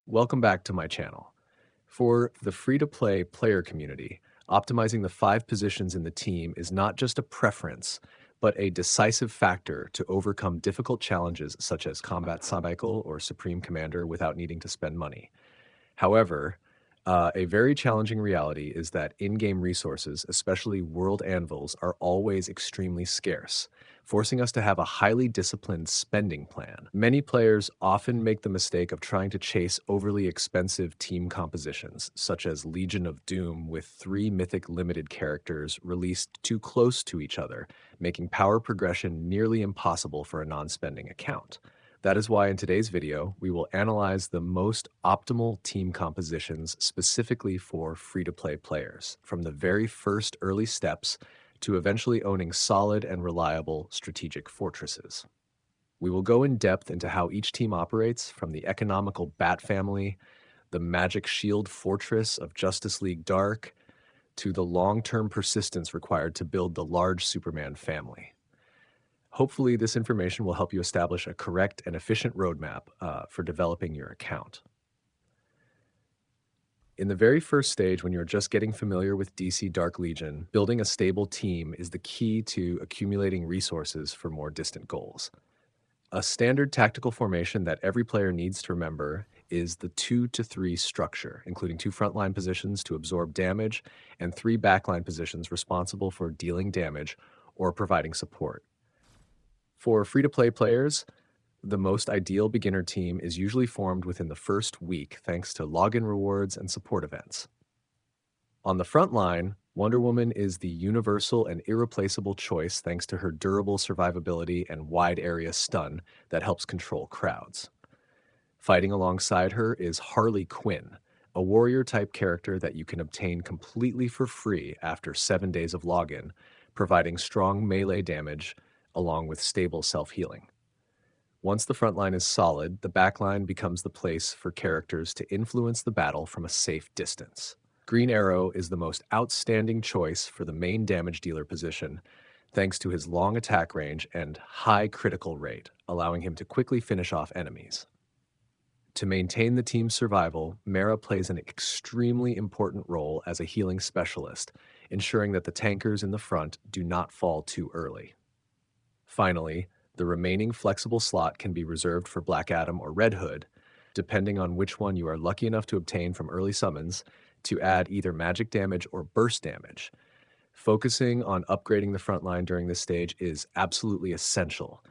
Welcome back to my channel. For the free-to-play player community, optimizing the 5 positions in the team is not just a preference, but a decisive factor to overcome difficult challenges such as Combat Cycle or Supreme Commander without needing to spend money. However, a very challenging reality is that in-game resources, especially World Anvils, are always extremely scarce, forcing us to have a highly disciplined spending plan. Many players often make the mistake of trying to chase overly expensive team compositions, such as Legion of Doom with 3 mythic limited characters released too close to each other, making power progression nearly impossible for a non-spending account. That is why in today's video, we will analyze the most optimal team compositions specifically for free-to-play players, from the very first early steps to eventually owning solid and reliable strategic fortresses. We will go in depth into how each team operates, from the economical BatFamily, the magic shield fortress of Justice League Dark, to the long-term persistence required to build the large Superman family. Hopefully, this information will help you establish a correct and efficient roadmap for developing your account. In the very first stage, when you're just getting familiar with DC Dark Legion, building a stable team is the key to accumulating resources for more distant goals. A standard tactical formation that every player needs to remember is the 2-to-3 structure, including 2 frontline positions to absorb damage and 3 backline positions responsible for dealing damage or providing support. For free-to-play players, the most ideal beginner team is usually formed within the first week thanks to login rewards and support events. On the front line, Wonder Woman is the universal and irreplaceable choice thanks to her durable survivability and wide area stun that helps control crowds. Fighting alongside her is Harley Quinn, a warrior-type character that you can obtain completely for free after 7 days of login, providing strong melee damage along with stable self-healing. Once the front line is solid, the back line becomes the place for characters to influence the battle from a safe distance. Green Arrow is the most outstanding choice for the main damage dealer position, thanks to his long attack range and high critical rate, allowing him to quickly finish off enemies. To maintain the team's survival, Mara plays an extremely important role as a healing specialist, ensuring that the tankers in the front do not fall too early. Finally, the remaining flexible slot can be reserved for Black Adam or Red Hood, depending on which one you are lucky enough to obtain from early summons, to add either magic damage or burst damage. Focusing on upgrading the front line during this stage is absolutely essential,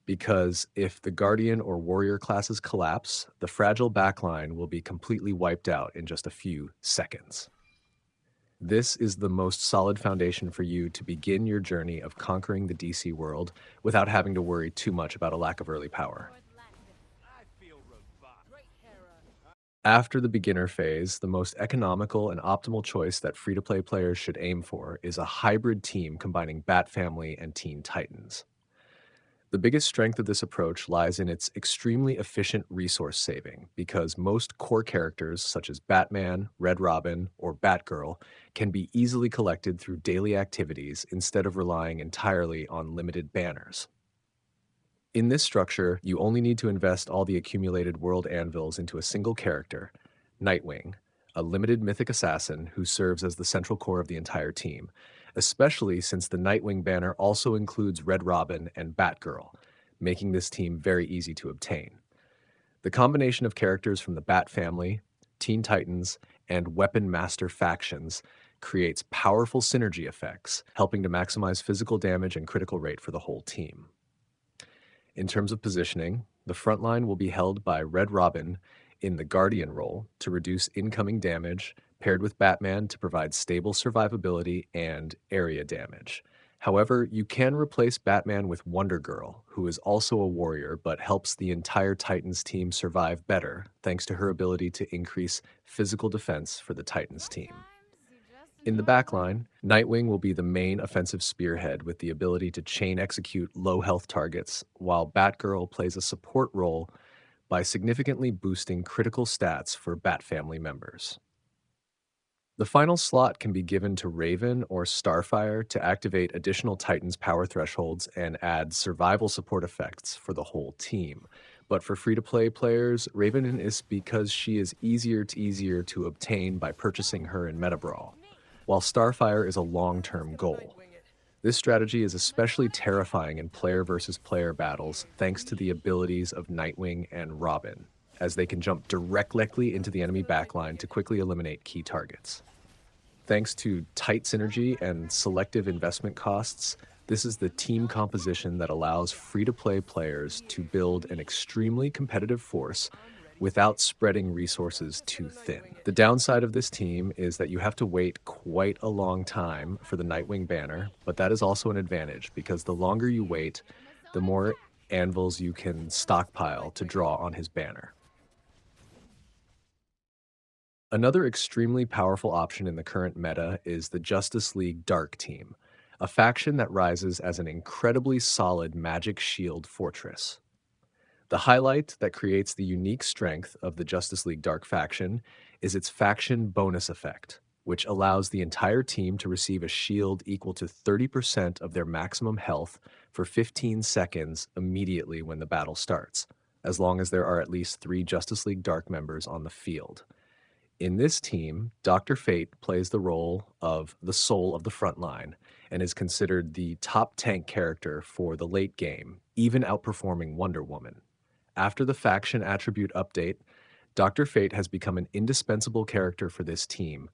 because if the Guardian or Warrior classes collapse, the fragile backline will be completely wiped out in just a few seconds. This is the most solid foundation for you to begin your journey of conquering the DC world without having to worry too much about a lack of early power. After the beginner phase, the most economical and optimal choice that free-to-play players should aim for is a hybrid team combining BatFamily and Teen Titans. The biggest strength of this approach lies in its extremely efficient resource saving, because most core characters such as Batman, Red Robin, or Batgirl can be easily collected through daily activities instead of relying entirely on limited banners. In this structure, you only need to invest all the accumulated World Anvils into a single character, Nightwing, a limited mythic assassin who serves as the central core of the entire team, especially since the Nightwing banner also includes Red Robin and Batgirl, making this team very easy to obtain. The combination of characters from the Bat family, Teen Titans, and Weapon Master factions creates powerful synergy effects, helping to maximize physical damage and critical rate for the whole team. In terms of positioning, the front line will be held by Red Robin in the Guardian role to reduce incoming damage, paired with Batman to provide stable survivability and area damage. However, you can replace Batman with Wonder Girl, who is also a warrior but helps the entire Titans team survive better thanks to her ability to increase physical defense for the Titans team. In the backline, Nightwing will be the main offensive spearhead with the ability to chain execute low health targets, while Batgirl plays a support role by significantly boosting critical stats for Bat family members. The final slot can be given to Raven or Starfire to activate additional Titans power thresholds and add survival support effects for the whole team, But for free-to-play players, Raven is because she is easier to obtain by purchasing her in Meta Brawl, while Starfire is a long-term goal. This strategy is especially terrifying in player versus player battles thanks to the abilities of Nightwing and Robin, as they can jump directly into the enemy backline to quickly eliminate key targets. Thanks to tight synergy and selective investment costs, this is the team composition that allows free-to-play players to build an extremely competitive force without spreading resources too thin. The downside of this team is that you have to wait quite a long time for the Nightwing banner, but that is also an advantage because the longer you wait, the more anvils you can stockpile to draw on his banner. Another extremely powerful option in the current meta is the Justice League Dark team, a faction that rises as an incredibly solid magic shield fortress. The highlight that creates the unique strength of the Justice League Dark faction is its faction bonus effect, which allows the entire team to receive a shield equal to 30% of their maximum health for 15 seconds immediately when the battle starts, as long as there are at least 3 Justice League Dark members on the field. In this team, Dr. Fate plays the role of the soul of the front line and is considered the top tank character for the late game, even outperforming Wonder Woman. After the faction attribute update, Dr. Fate has become an indispensable character for this team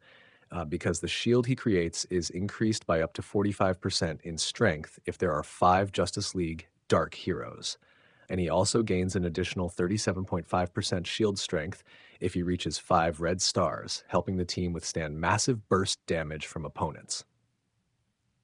because the shield he creates is increased by up to 45% in strength if there are 5 Justice League Dark heroes. And he also gains an additional 37.5% shield strength if he reaches 5 red stars, helping the team withstand massive burst damage from opponents.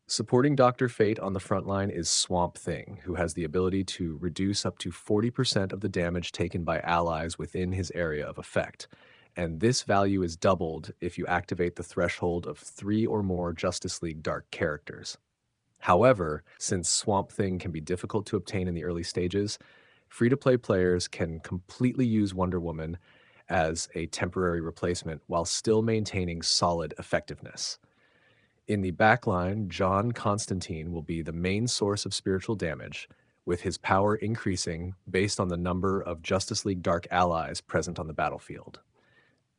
Supporting Dr. Fate on the front line is Swamp Thing, who has the ability to reduce up to 40% of the damage taken by allies within his area of effect. And this value is doubled if you activate the threshold of 3 or more Justice League Dark characters. However, since Swamp Thing can be difficult to obtain in the early stages, free-to-play players can completely use Wonder Woman as a temporary replacement while still maintaining solid effectiveness. In the backline, John Constantine will be the main source of spiritual damage, with his power increasing based on the number of Justice League Dark allies present on the battlefield.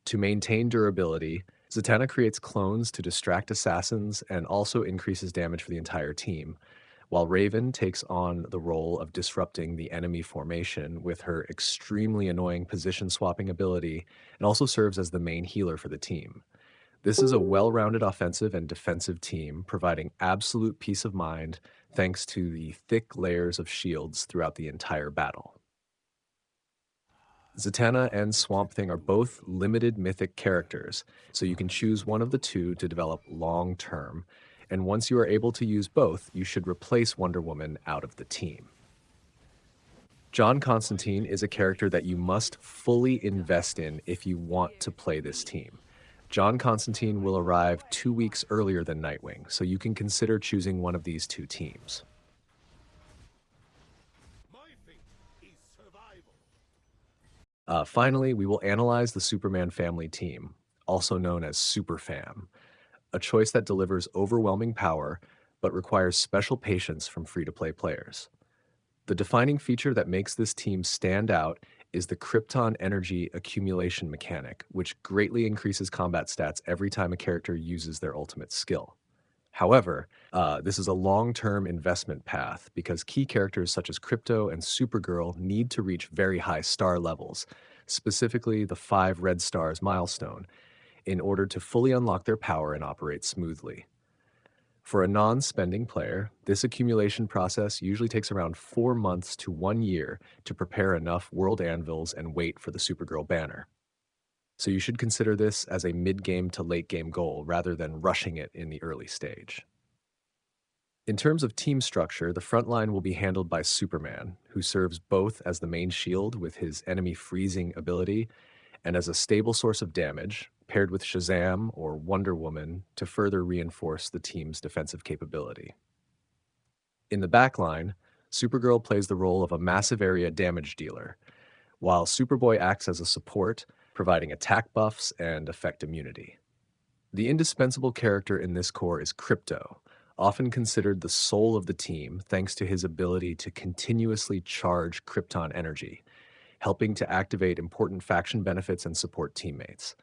To maintain durability, Zatanna creates clones to distract assassins and also increases damage for the entire team, while Raven takes on the role of disrupting the enemy formation with her extremely annoying position swapping ability and also serves as the main healer for the team. This is a well-rounded offensive and defensive team, providing absolute peace of mind thanks to the thick layers of shields throughout the entire battle. Zatanna and Swamp Thing are both limited mythic characters, so you can choose one of the two to develop long-term, and once you are able to use both, you should replace Wonder Woman out of the team. John Constantine is a character that you must fully invest in if you want to play this team. John Constantine will arrive 2 weeks earlier than Nightwing, so you can consider choosing one of these 2 teams. Finally, we will analyze the Superman family team, also known as Superfam, a choice that delivers overwhelming power but requires special patience from free-to-play players. The defining feature that makes this team stand out is the Krypton energy accumulation mechanic, which greatly increases combat stats every time a character uses their ultimate skill. However, this is a long-term investment path because key characters such as Krypto and Supergirl need to reach very high star levels, specifically the 5 red stars milestone, in order to fully unlock their power and operate smoothly. For a non-spending player, this accumulation process usually takes around 4 months to 1 year to prepare enough World Anvils and wait for the Supergirl banner. So you should consider this as a mid-game to late-game goal rather than rushing it in the early stage. In terms of team structure, the front line will be handled by Superman, who serves both as the main shield with his enemy freezing ability and as a stable source of damage, paired with Shazam or Wonder Woman to further reinforce the team's defensive capability. In the backline, Supergirl plays the role of a massive area damage dealer, while Superboy acts as a support, providing attack buffs and effect immunity. The indispensable character in this core is Krypto, often considered the soul of the team thanks to his ability to continuously charge Krypton energy. helping to activate important faction benefits and support teammates.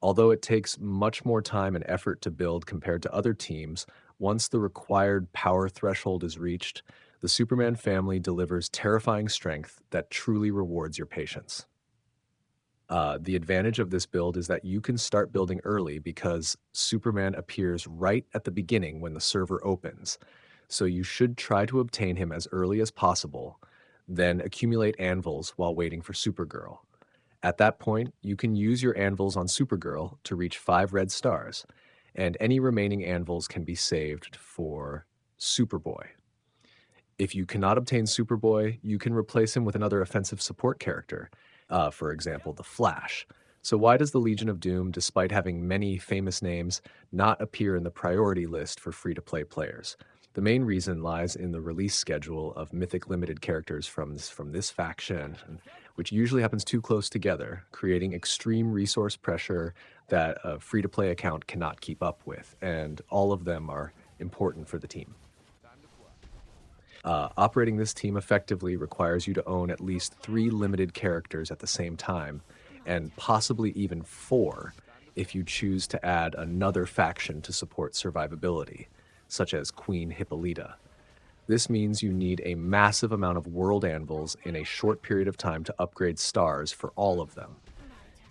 Although it takes much more time and effort to build compared to other teams, once the required power threshold is reached, the Superman family delivers terrifying strength that truly rewards your patience. The advantage of this build is that you can start building early because Superman appears right at the beginning when the server opens. So you should try to obtain him as early as possible, then accumulate anvils while waiting for Supergirl. At that point, you can use your anvils on Supergirl to reach 5 red stars, and any remaining anvils can be saved for Superboy. If you cannot obtain Superboy, you can replace him with another offensive support character, for example, the Flash. So, why does the Legion of Doom, despite having many famous names, not appear in the priority list for free to play players? The main reason lies in the release schedule of Mythic Limited characters from this faction, which usually happens too close together, creating extreme resource pressure that a free to play account cannot keep up with, and all of them are important for the team. Operating this team effectively requires you to own at least 3 limited characters at the same time, and possibly even 4 if you choose to add another faction to support survivability, such as Queen Hippolyta. This means you need a massive amount of World Anvils in a short period of time to upgrade stars for all of them.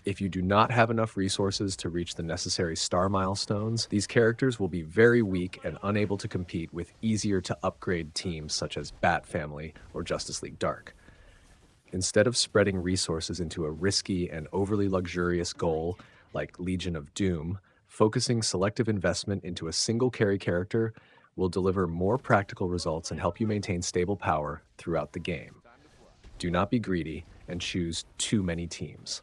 If you do not have enough resources to reach the necessary star milestones, these characters will be very weak and unable to compete with easier to upgrade teams such as BatFamily or Justice League Dark. Instead of spreading resources into a risky and overly luxurious goal like Legion of Doom, focusing selective investment into a single carry character will deliver more practical results and help you maintain stable power throughout the game. Do not be greedy and choose too many teams.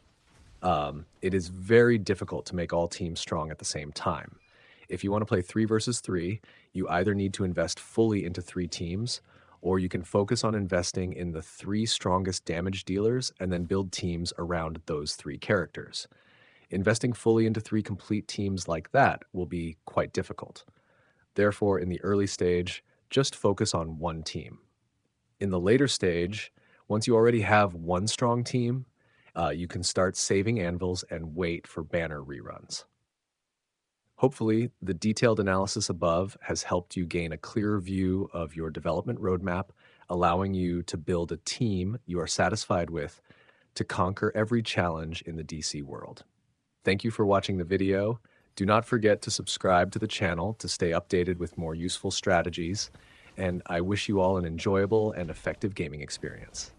It is very difficult to make all teams strong at the same time. If you want to play 3 versus 3, you either need to invest fully into 3 teams, or you can focus on investing in the 3 strongest damage dealers and then build teams around those 3 characters. Investing fully into 3 complete teams like that will be quite difficult. Therefore, in the early stage, just focus on 1 team. In the later stage, once you already have 1 strong team, you can start saving anvils and wait for banner reruns. Hopefully, the detailed analysis above has helped you gain a clearer view of your development roadmap, allowing you to build a team you are satisfied with to conquer every challenge in the DC world. Thank you for watching the video. Do not forget to subscribe to the channel to stay updated with more useful strategies, and I wish you all an enjoyable and effective gaming experience.